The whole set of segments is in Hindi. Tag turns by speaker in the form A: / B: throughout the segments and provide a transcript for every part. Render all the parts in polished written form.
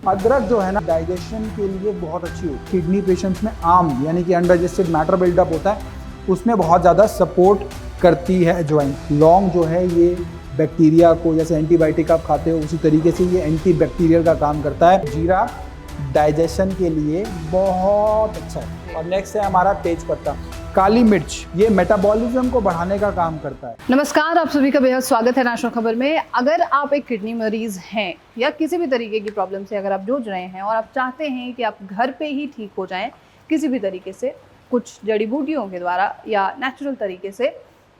A: अदरक जो है ना डाइजेशन के लिए बहुत अच्छी होती है। किडनी पेशेंट्स में आम यानी कि अनडाइजेस्टेड मैटर बिल्डअप होता है, उसमें बहुत ज़्यादा सपोर्ट करती है अजवाइन। लौंग जो है ये बैक्टीरिया को, जैसे एंटीबायोटिक आप खाते हो उसी तरीके से ये एंटी बैक्टीरियल का काम करता है। जीरा डाइजेशन के लिए बहुत अच्छा है। और नेक्स्ट है हमारा तेज पत्ता। काली मिर्च ये मेटाबॉलिज्म को बढ़ाने का काम करता है।
B: नमस्कार, आप सभी का बेहद स्वागत है नेशनल खबर में। अगर आप एक किडनी मरीज हैं या किसी भी तरीके की प्रॉब्लम से अगर आप जूझ रहे हैं और आप चाहते हैं कि आप घर पे ही ठीक हो जाएं किसी भी तरीके से, कुछ जड़ी बूटियों के द्वारा या नेचुरल तरीके से,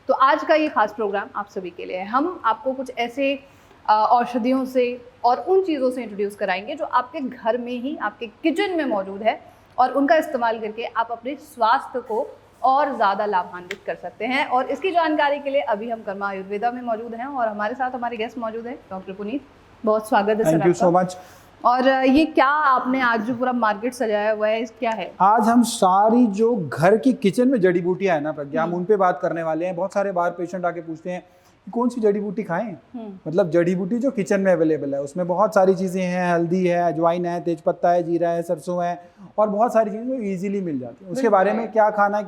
B: तो आज का ये खास प्रोग्राम आप सभी के लिए है। हम आपको कुछ ऐसे औषधियों से और उन चीज़ों से इंट्रोड्यूस कराएंगे जो आपके घर में ही, आपके किचन में मौजूद है, और उनका इस्तेमाल करके आप अपने स्वास्थ्य को और ज़्यादा लाभान्वित कर सकते हैं। और इसकी जानकारी के लिए अभी हम कर्मा आयुर्वेदा में मौजूद हैं और हमारे साथ हमारे गेस्ट मौजूद हैं डॉक्टर पुनीत। बहुत स्वागत है sir.
A: Thank you so much.
B: और ये क्या आपने आज जो पूरा मार्केट सजाया हुआ है, क्या है?
A: आज हम सारी जो घर की किचन में जड़ी बूटियां है ना प्रज्ञा, हम उन पे बात करने वाले हैं। बहुत सारे बार पेशेंट आके पूछते हैं कि कौन सी जड़ी बूटी खाएं। मतलब जड़ी बूटी जो किचन में अवेलेबल है उसमें बहुत सारी चीज़ें हैं। हल्दी है, अजवाइन है, तेजपत्ता है, जीरा है, सरसों है और बहुत सारी चीज़ें जो ईजिली मिल जाती हैं। उसके बारे में क्या खाना है,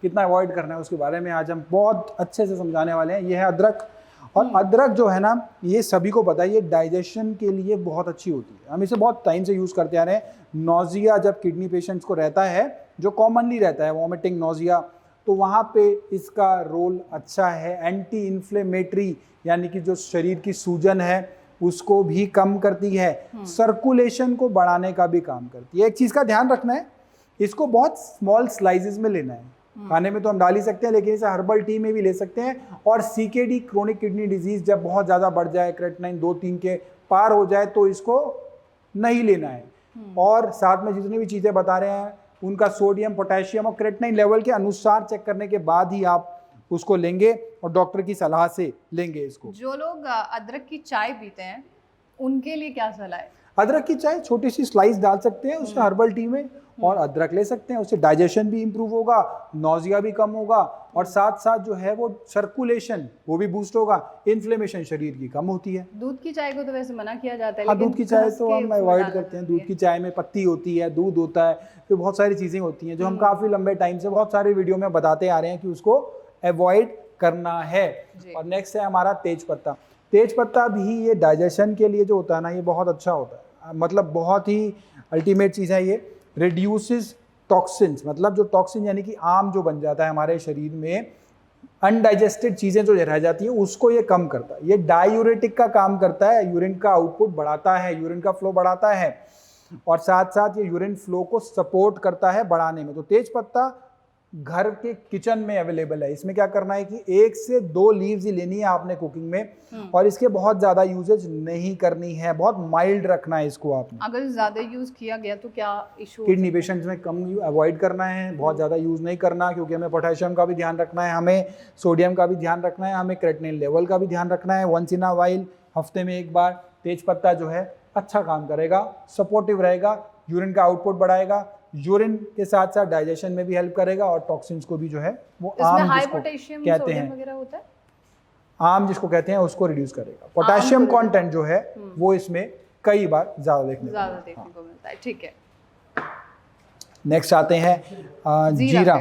A: कितना अवॉइड करना है, उसके बारे में आज हम बहुत अच्छे से समझाने वाले हैं। ये है अदरक। और अदरक जो है ना, ये सभी को पता है, ये डाइजेशन के लिए बहुत अच्छी होती है। हम इसे बहुत टाइम से यूज़ करते आ रहे हैं। नोजिया जब किडनी पेशेंट्स को रहता है, जो कॉमनली रहता है, वॉमिटिंग, नोजिया, तो वहाँ पे इसका रोल अच्छा है। एंटी इन्फ्लेमेटरी यानी कि जो शरीर की सूजन है उसको भी कम करती है। सर्कुलेशन को बढ़ाने का भी काम करती है। एक चीज़ का ध्यान रखना है, इसको बहुत स्मॉल स्लाइसेस में लेना है। खाने में तो हम डाल ही सकते हैं, लेकिन इसे हर्बल टी में भी ले सकते हैं। और सीकेडी, क्रोनिक किडनी डिजीज, जब बहुत ज़्यादा बढ़ जाए, क्रेटिनिन 2-3 के पार हो जाए, तो इसको नहीं लेना है। और साथ में जितनी भी चीज़ें बता रहे हैं उनका सोडियम, पोटेशियम और क्रेटिनिन लेवल के अनुसार चेक करने के बाद ही आप उसको लेंगे और डॉक्टर की सलाह से लेंगे इसको।
B: जो लोग अदरक की चाय पीते हैं उनके लिए क्या सलाह है?
A: अदरक की चाय छोटी सी स्लाइस डाल सकते हैं उससे हर्बल टी में, और अदरक ले सकते हैं। उससे डाइजेशन भी इंप्रूव होगा, नोजिया भी कम होगा, और साथ साथ जो है वो सर्कुलेशन वो भी बूस्ट होगा। इन्फ्लेमेशन शरीर की कम होती है।
B: दूध की चाय को तो वैसे मना किया जाता है,
A: हाँ,
B: लेकिन
A: दूध की चाय
B: घस
A: तो
B: के
A: हम
B: उसमें
A: अवॉइड
B: डाल
A: करते हैं।
B: देती
A: दूध की चाय में पत्ती होती है, दूध होता है, फिर बहुत सारी चीज़ें होती हैं जो हम काफ़ी लंबे टाइम से बहुत सारे वीडियो में बताते आ रहे हैं कि उसको अवॉइड करना है। और नेक्स्ट है हमारा तेज पत्ता। तेज पत्ता भी ये डाइजेशन के लिए जो होता है ना, ये बहुत अच्छा होता है। मतलब बहुत ही अल्टीमेट चीज़ है। ये रिड्यूसेस टॉक्सिन्स, मतलब जो टॉक्सिन यानी कि आम जो बन जाता है हमारे शरीर में, अनडाइजेस्टेड चीज़ें जो रह जाती हैं उसको ये कम करता है। ये डायूरेटिक का काम करता है, यूरिन का आउटपुट बढ़ाता है, यूरिन का फ्लो बढ़ाता है, और साथ साथ ये यूरिन फ्लो को सपोर्ट करता है बढ़ाने में। तो तेज पत्ता घर के किचन में अवेलेबल है। इसमें क्या करना है कि 1 से 2 लीव्स ही लेनी है आपने कुकिंग में, और इसके बहुत ज़्यादा यूजेज नहीं करनी है, बहुत माइल्ड रखना है इसको आपने।
B: अगर ज़्यादा यूज़ किया गया तो क्या इशू?
A: किडनी पेशेंट्स में कम अवॉइड करना है, बहुत ज़्यादा यूज़ नहीं करना, क्योंकि हमें पोटेशियम का भी ध्यान रखना है, हमें सोडियम का भी ध्यान रखना है, हमें क्रेटिनिन लेवल का भी ध्यान रखना है। वंस इन अ वाइल, हफ्ते में एक बार तेज पत्ता जो है अच्छा काम करेगा, सपोर्टिव रहेगा, यूरिन का आउटपुट बढ़ाएगा, यूरिन के साथ साथ डाइजेशन में भी हेल्प करेगा, और टॉक्सिन्स को भी जो है वो आम जिसको कहते हैं,
B: वगैरह होता है,
A: आम जिसको कहते हैं उसको रिड्यूस करेगा। पोटेशियम कंटेंट जो है वो इसमें कई बार ज़्यादा देखने
B: को मिलता है। ठीक है,
A: नेक्स्ट आते हैं जीरा।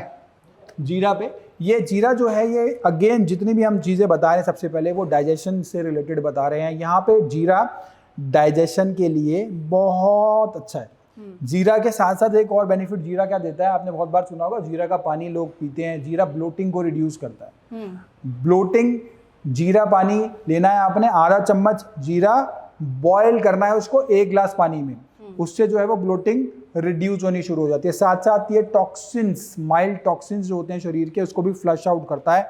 A: जीरा पे, ये जीरा जो है ये अगेन जितनी भी हम चीज़ें बता रहे हैं सबसे पहले वो डाइजेशन से रिलेटेड बता रहे हैं। यहाँ पे जीरा डाइजेशन के लिए बहुत अच्छा है। जीरा के साथ साथ एक और बेनिफिट जीरा क्या देता है, आपने बहुत बार सुना होगा, जीरा का पानी लोग पीते हैं। जीरा ब्लोटिंग को रिड्यूस करता है। ब्लोटिंग, जीरा पानी लेना है आपने, आधा चम्मच जीरा बॉयल करना है उसको 1 गिलास पानी में, उससे जो है वो ब्लोटिंग रिड्यूस होनी शुरू हो जाती है। साथ साथ ये टॉक्सिन्स, माइल्ड टॉक्सिन्स जो होते हैं शरीर के, उसको भी फ्लश आउट करता है।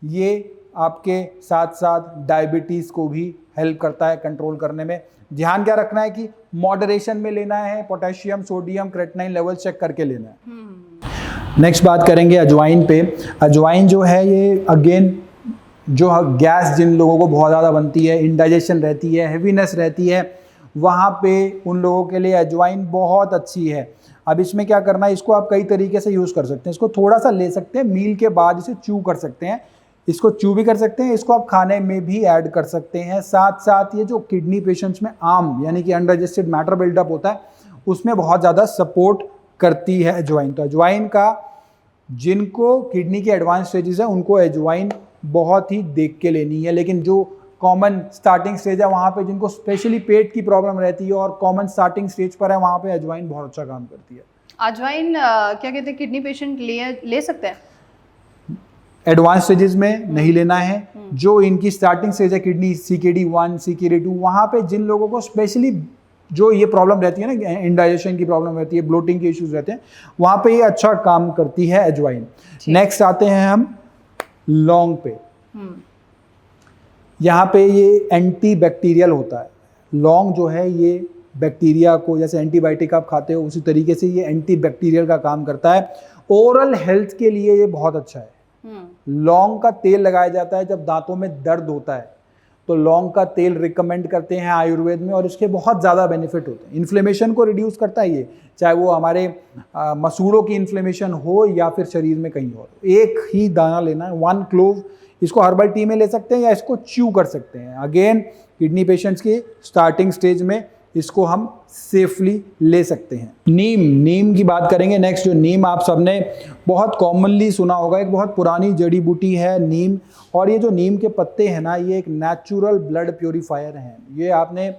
A: ये आपके साथ साथ डायबिटीज़ को भी हेल्प करता है कंट्रोल करने में। ध्यान क्या रखना है कि मॉडरेशन में लेना है, potassium, sodium, creatinine level check करके लेना है। नेक्स्ट बात करेंगे अजवाइन पे। अजवाइन जो है ये अगेन जो गैस जिन लोगों को बहुत ज़्यादा बनती है, इंडाइजेशन रहती है, हेवीनेस रहती है, वहाँ पे उन लोगों के लिए अजवाइन बहुत अच्छी है। अब इसमें क्या करना है, इसको आप कई तरीके से यूज़ कर सकते हैं। इसको थोड़ा सा ले सकते हैं, मील के बाद इसे च्यू कर सकते हैं। इसको च्यू भी कर सकते हैं, इसको आप खाने में भी ऐड कर सकते हैं। साथ साथ ये जो किडनी पेशेंट्स में आम यानी कि अनडाइजेस्टेड मैटर बिल्डअप होता है उसमें बहुत ज़्यादा सपोर्ट करती है अजवाइन। तो अजवाइन का जिनको किडनी के एडवांस स्टेजेस है उनको अजवाइन बहुत ही देख के लेनी है, लेकिन जो कॉमन स्टार्टिंग स्टेज है वहाँ पे जिनको स्पेशली पेट की प्रॉब्लम रहती है और कॉमन स्टार्टिंग स्टेज पर है वहाँ पे अजवाइन बहुत अच्छा काम करती है।
B: अजवाइन क्या कहते हैं किडनी पेशेंट ले सकते हैं?
A: एडवांस स्टेजेस में नहीं लेना है। जो इनकी स्टार्टिंग स्टेज है किडनी CKD1 CKD2 वहाँ पे जिन लोगों को स्पेशली जो ये प्रॉब्लम रहती है ना, इंडाइजेशन की प्रॉब्लम रहती है, ब्लोटिंग के इश्यूज रहते हैं, वहाँ पे ये अच्छा काम करती है अजवाइन। नेक्स्ट आते हैं हम लौंग पे। यहाँ पे ये एंटी बैक्टीरियल होता है। लौंग जो है ये बैक्टीरिया को, जैसे एंटीबायोटिक आप खाते हो उसी तरीके से ये एंटी बैक्टीरियल का काम करता है। ओरल हेल्थ के लिए ये बहुत अच्छा है। लौंग का तेल लगाया जाता है जब दांतों में दर्द होता है, तो लौंग का तेल रिकमेंड करते हैं आयुर्वेद में और इसके बहुत ज़्यादा बेनिफिट होते हैं। इन्फ्लेमेशन को रिड्यूस करता है ये, चाहे वो हमारे मसूड़ों की इन्फ्लेमेशन हो या फिर शरीर में कहीं हो। एक ही दाना लेना है, 1 क्लोव। इसको हर्बल टी में ले सकते हैं या इसको च्यू कर सकते हैं। अगेन किडनी पेशेंट्स की स्टार्टिंग स्टेज में इसको हम सेफली ले सकते हैं। नीम की बात करेंगे नेक्स्ट। जो नीम आप सबने बहुत कॉमनली सुना होगा, एक बहुत पुरानी जड़ी बूटी है नीम। और ये जो नीम के पत्ते हैं ना, ये एक नेचुरल ब्लड प्योरीफायर हैं। ये आपने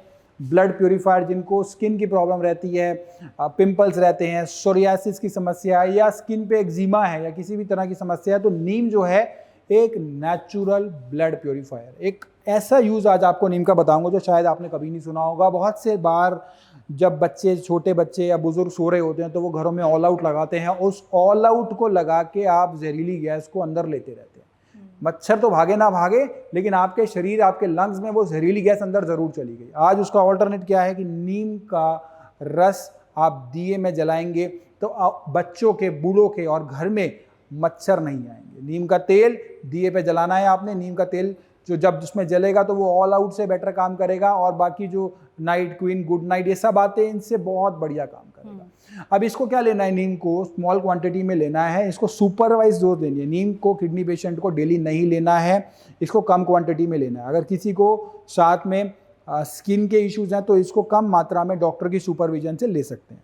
A: ब्लड प्योरीफायर, जिनको स्किन की प्रॉब्लम रहती है, पिंपल्स रहते हैं, सोरियासिस की समस्या है या स्किन पे एक्जिमा है या किसी भी तरह की समस्या है, तो नीम जो है एक नेचुरल ब्लड प्योरीफायर। एक ऐसा यूज़ आज आपको नीम का बताऊंगा जो शायद आपने कभी नहीं सुना होगा। बहुत से बार जब बच्चे, छोटे बच्चे या बुजुर्ग सो रहे होते हैं तो वो घरों में ऑल आउट लगाते हैं। उस ऑल आउट को लगा के आप जहरीली गैस को अंदर लेते रहते हैं। मच्छर तो भागे ना भागे, लेकिन आपके शरीर, आपके लंग्स में वो जहरीली गैस अंदर ज़रूर चली गई। आज उसका ऑल्टरनेट क्या है कि नीम का रस आप दिए में जलाएंगे तो बच्चों के, बूढ़ों के और घर में मच्छर नहीं आएंगे। नीम का तेल दिए पे जलाना है आपने। नीम का तेल जो जब जिसमें जलेगा तो वो ऑल आउट से बेटर काम करेगा, और बाकी जो नाइट क्वीन, गुड नाइट, ये सब आते हैं, इनसे बहुत बढ़िया काम करेगा। अब इसको क्या लेना है, नीम को स्मॉल क्वांटिटी में लेना है। इसको सुपरवाइज डोज लेनी है। नीम को किडनी पेशेंट को डेली नहीं लेना है, इसको कम क्वांटिटी में लेना है। अगर किसी को साथ में स्किन के इश्यूज हैं तो इसको कम मात्रा में डॉक्टर की सुपरविजन से ले सकते हैं।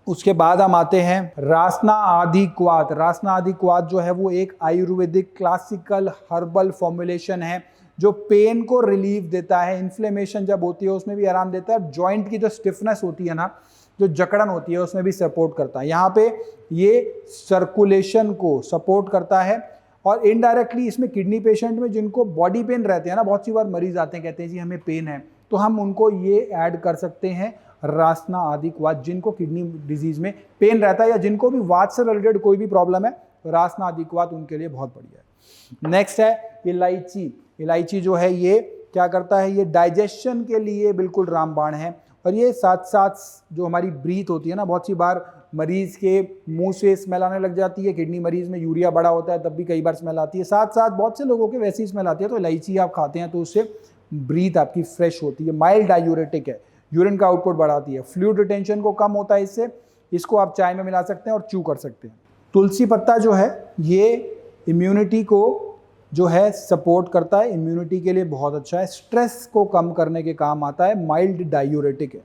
A: उसके बाद हम आते हैं रासना आदि क्वाथ। रासना आदि क्वाथ जो है वो एक आयुर्वेदिक क्लासिकल हर्बल फॉर्मुलेशन है जो पेन को रिलीफ देता है। इन्फ्लेमेशन जब होती है उसमें भी आराम देता है। जॉइंट की जो स्टिफनेस होती है ना, जो जकड़न होती है, उसमें भी सपोर्ट करता है। यहाँ पे ये सर्कुलेशन को सपोर्ट करता है। और इनडायरेक्टली इसमें किडनी पेशेंट में जिनको बॉडी पेन रहते हैं ना, बहुत सी बार मरीज आते हैं कहते हैं जी हमें पेन है, तो हम उनको ये ऐड कर सकते हैं रासना आदि क्वाथ। जिनको किडनी डिजीज में पेन रहता है या जिनको भी वात से रिलेटेड कोई भी प्रॉब्लम है, तो रासना आदि क्वाथ उनके लिए बहुत बढ़िया है। नेक्स्ट है इलायची। इलायची जो है ये क्या करता है, ये डाइजेशन के लिए बिल्कुल रामबाण है। और ये साथ साथ जो हमारी ब्रीथ होती है ना, बहुत सी बार मरीज के मुंह से स्मेल आने लग जाती है। किडनी मरीज में यूरिया बड़ा होता है तब भी कई बार स्मेल आती है। साथ साथ बहुत से लोगों के वैसी स्मेल आती है, तो इलायची आप खाते हैं तो उससे ब्रीथ आपकी फ्रेश होती है। माइल्ड डायूरेटिक है, यूरिन का आउटपुट बढ़ाती है, फ्लूइड रिटेंशन को कम होता है इससे। इसको आप चाय में मिला सकते हैं और च्यू कर सकते हैं। तुलसी पत्ता जो है ये इम्यूनिटी को जो है सपोर्ट करता है, इम्यूनिटी के लिए बहुत अच्छा है। स्ट्रेस को कम करने के काम आता है। माइल्ड डायूरेटिक है।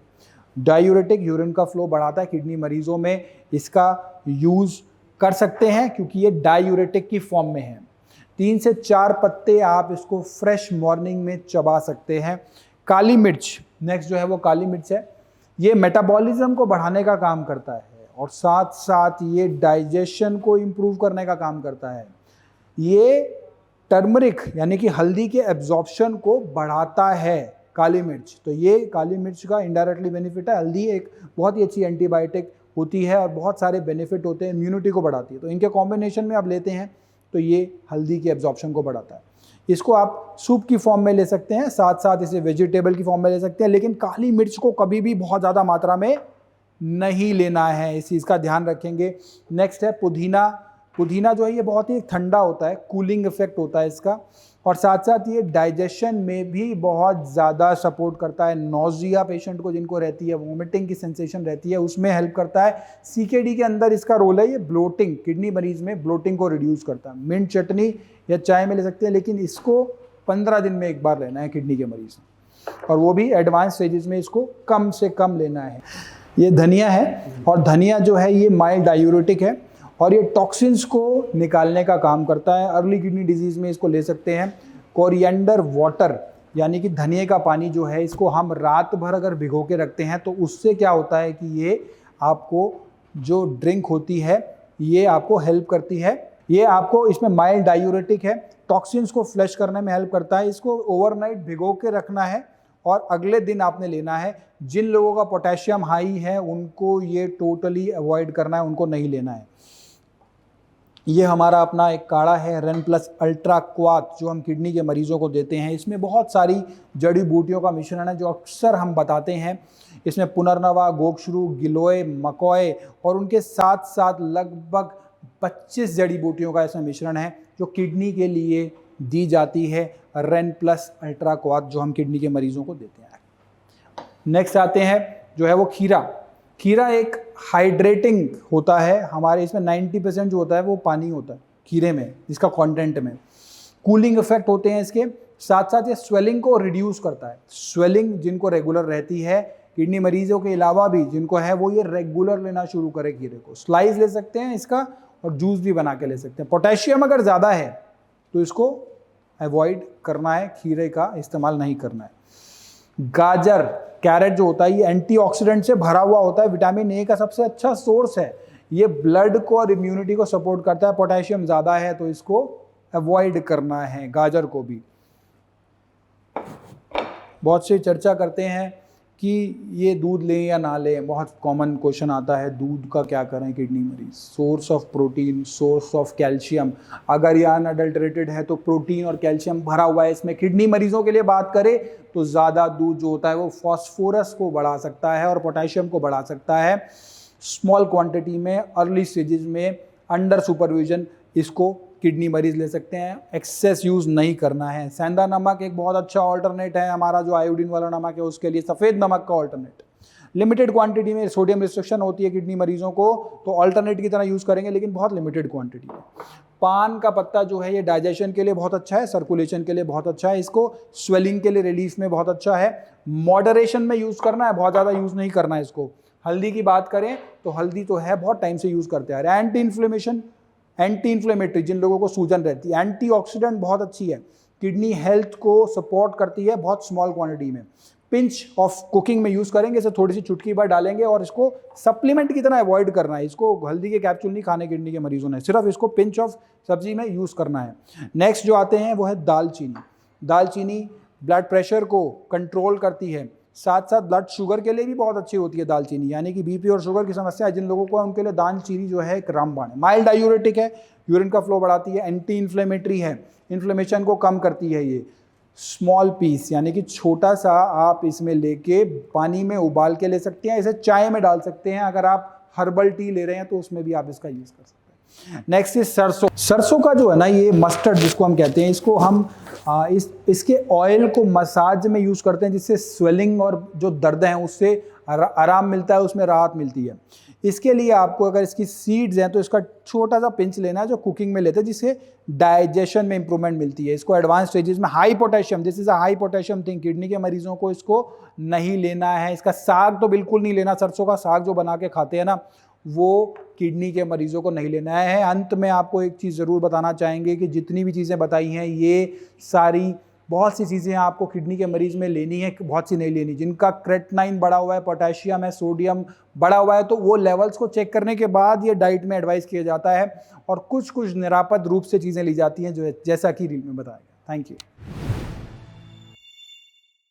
A: डायूरेटिक यूरिन का फ्लो बढ़ाता है। किडनी मरीजों में इसका यूज़ कर सकते हैं क्योंकि ये डायूरेटिक की फॉर्म में है। 3 से 4 पत्ते आप इसको फ्रेश मॉर्निंग में चबा सकते हैं। काली मिर्च नेक्स्ट जो है वो काली मिर्च है। ये मेटाबॉलिज्म को बढ़ाने का काम करता है और साथ साथ ये डाइजेशन को इम्प्रूव करने का काम करता है। ये टर्मरिक यानी कि हल्दी के एब्जॉर्प्शन को बढ़ाता है काली मिर्च। तो ये काली मिर्च का इनडायरेक्टली बेनिफिट है। हल्दी एक बहुत ही अच्छी एंटीबायोटिक होती है और बहुत सारे बेनिफिट होते हैं, इम्यूनिटी को बढ़ाती है। तो इनके कॉम्बिनेशन में आप लेते हैं तो ये हल्दी के एब्जॉर्प्शन को बढ़ाता है। इसको आप सूप की फॉर्म में ले सकते हैं, साथ साथ इसे वेजिटेबल की फॉर्म में ले सकते हैं, लेकिन काली मिर्च को कभी भी बहुत ज़्यादा मात्रा में नहीं लेना है, इस चीज़ का ध्यान रखेंगे। नेक्स्ट है पुदीना। पुदीना जो है ये बहुत ही ठंडा होता है, कूलिंग इफेक्ट होता है इसका। और साथ साथ ये डाइजेशन में भी बहुत ज़्यादा सपोर्ट करता है। नोजिया पेशेंट को जिनको रहती है, वोमिटिंग की सेंसेशन रहती है, उसमें हेल्प करता है। सीकेडी के अंदर इसका रोल है, ये ब्लोटिंग, किडनी मरीज में ब्लोटिंग को रिड्यूस करता है। मिंट चटनी या चाय में ले सकते हैं, लेकिन इसको 15 दिन में एक बार लेना है किडनी के मरीज ने, और वो भी एडवांस स्टेजेस में इसको कम से कम लेना है। ये धनिया है, और धनिया जो है ये माइल्ड डायूरेटिक है और ये टॉक्सिन्स को निकालने का काम करता है। अर्ली किडनी डिजीज़ में इसको ले सकते हैं। कोरिएंडर वाटर यानी कि धनिया का पानी जो है, इसको हम रात भर अगर भिगो के रखते हैं तो उससे क्या होता है कि ये आपको जो ड्रिंक होती है ये आपको हेल्प करती है। ये आपको इसमें माइल्ड डायूरेटिक है, टॉक्सिन्स को फ्लश करने में हेल्प करता है। इसको ओवरनाइट भिगो के रखना है और अगले दिन आपने लेना है। जिन लोगों का पोटेशियम हाई है उनको ये टोटली अवॉइड करना है, उनको नहीं लेना है। ये हमारा अपना एक काढ़ा है रेन प्लस अल्ट्रा क्वाथ, जो हम किडनी के मरीजों को देते हैं। इसमें बहुत सारी जड़ी बूटियों का मिश्रण है जो अक्सर हम बताते हैं। इसमें पुनर्नवा, गोक्षरू, गिलोय, मकोय और उनके साथ साथ लगभग 25 जड़ी बूटियों का इसमें मिश्रण है जो किडनी के लिए दी जाती है। रेन प्लस अल्ट्रा क्वाथ जो हम किडनी के मरीजों को देते हैं। नेक्स्ट आते हैं जो है वो खीरा। खीरा एक हाइड्रेटिंग होता है हमारे, इसमें 90% जो होता है वो पानी होता है खीरे में, इसका कंटेंट में। कूलिंग इफेक्ट होते हैं इसके, साथ साथ ये स्वेलिंग को रिड्यूस करता है। स्वेलिंग जिनको रेगुलर रहती है, किडनी मरीजों के अलावा भी जिनको है, वो ये रेगुलर लेना शुरू करें खीरे को। स्लाइस ले सकते हैं इसका और जूस भी बना के ले सकते हैं। पोटेशियम अगर ज़्यादा है तो इसको अवॉइड करना है, खीरे का इस्तेमाल नहीं करना है। गाजर, कैरेट जो होता है ये एंटीऑक्सीडेंट से भरा हुआ होता है, विटामिन ए का सबसे अच्छा सोर्स है। ये ब्लड को और इम्यूनिटी को सपोर्ट करता है। पोटेशियम ज़्यादा है तो इसको अवॉइड करना है, गाजर को भी। बहुत से चर्चा करते हैं कि ये दूध लें या ना लें, बहुत कॉमन क्वेश्चन आता है, दूध का क्या करें किडनी मरीज। Source of protein, source of calcium, अगर ये अनअडल्टरेटेड है तो प्रोटीन और कैल्शियम भरा हुआ है इसमें। किडनी मरीजों के लिए बात करें तो ज़्यादा दूध जो होता है वो फॉस्फोरस को बढ़ा सकता है और पोटेशियम को बढ़ा सकता है। स्मॉल क्वांटिटी में अर्ली स्टेजेस में अंडर सुपरविजन इसको किडनी मरीज ले सकते हैं, एक्सेस यूज़ नहीं करना है। सेंधा नमक एक बहुत अच्छा ऑल्टरनेट है हमारा, जो आयोडीन वाला नमक है उसके लिए, सफ़ेद नमक का ऑल्टरनेट। लिमिटेड क्वांटिटी में सोडियम रिस्ट्रिक्शन होती है किडनी मरीजों को, तो ऑल्टरनेट की तरह यूज़ करेंगे, लेकिन बहुत लिमिटेड क्वांटिटी में। पान का पत्ता जो है ये डाइजेशन के लिए बहुत अच्छा है, सर्कुलेशन के लिए बहुत अच्छा है, इसको स्वेलिंग के लिए रिलीफ में बहुत अच्छा है। मॉडरेशन में यूज़ करना है, बहुत ज़्यादा यूज़ नहीं करना है इसको। हल्दी की बात करें तो हल्दी तो है बहुत टाइम से यूज़ करते हैं। एंटी इन्फ्लेमेशन, एंटी इन्फ्लेमेटरी, जिन लोगों को सूजन रहती है। एंटीऑक्सीडेंट बहुत अच्छी है, किडनी हेल्थ को सपोर्ट करती है बहुत स्मॉल क्वांटिटी में। पिंच ऑफ कुकिंग में यूज़ करेंगे, इसे थोड़ी सी चुटकी भर डालेंगे और इसको सप्लीमेंट की तरह अवॉइड करना है। इसको हल्दी के कैप्सूल नहीं खाने किडनी के मरीजों ने, सिर्फ इसको पिंच ऑफ सब्जी में यूज़ करना है। नेक्स्ट जो आते हैं वो है दालचीनी। दालचीनी ब्लड प्रेशर को कंट्रोल करती है, साथ साथ ब्लड शुगर के लिए भी बहुत अच्छी होती है दालचीनी, यानी कि बीपी और शुगर की समस्या जिन लोगों को है उनके लिए दालचीनी जो है एक रामबाण है। माइल्ड डायूरेटिक है, यूरिन का फ्लो बढ़ाती है, एंटी इन्फ्लेमेटरी है, इन्फ्लेमेशन को कम करती है ये। स्मॉल पीस यानी कि छोटा सा आप इसमें लेके पानी में उबाल के ले सकते हैं, इसे चाय में डाल सकते हैं। अगर आप हर्बल टी ले रहे हैं तो उसमें भी आप इसका यूज़ कर सकते हैं। नेक्स्ट इज सरसों। सरसों का जो है ना, ये मस्टर्ड जिसको हम कहते हैं, इसको हम इसके ऑयल को मसाज में यूज़ करते हैं, जिससे स्वेलिंग और जो दर्द हैं उससे आराम मिलता है, उसमें राहत मिलती है। इसके लिए आपको अगर इसकी सीड्स हैं तो इसका छोटा सा पिंच लेना है, जो कुकिंग में लेते हैं, जिससे डाइजेशन में इंप्रूवमेंट मिलती है। इसको एडवांस स्टेजेस में high potassium, this is a high potassium thing, kidney के मरीजों को इसको नहीं लेना है। इसका साग तो बिल्कुल नहीं लेना, सरसों का साग जो बना के खाते हैं ना, वो किडनी के मरीजों को नहीं लेना है। अंत में आपको एक चीज़ ज़रूर बताना चाहेंगे कि जितनी भी चीज़ें बताई हैं ये सारी, बहुत सी चीज़ें आपको किडनी के मरीज़ में लेनी है, बहुत सी नहीं लेनी। जिनका क्रेटनाइन बढ़ा हुआ है, पोटेशियम है, सोडियम बढ़ा हुआ है, तो वो लेवल्स को चेक करने के बाद ये डाइट में एडवाइस किया जाता है, और कुछ निरापद रूप से चीज़ें ली जाती हैं, जो जैसा कि रील में बताया गया। Thank you.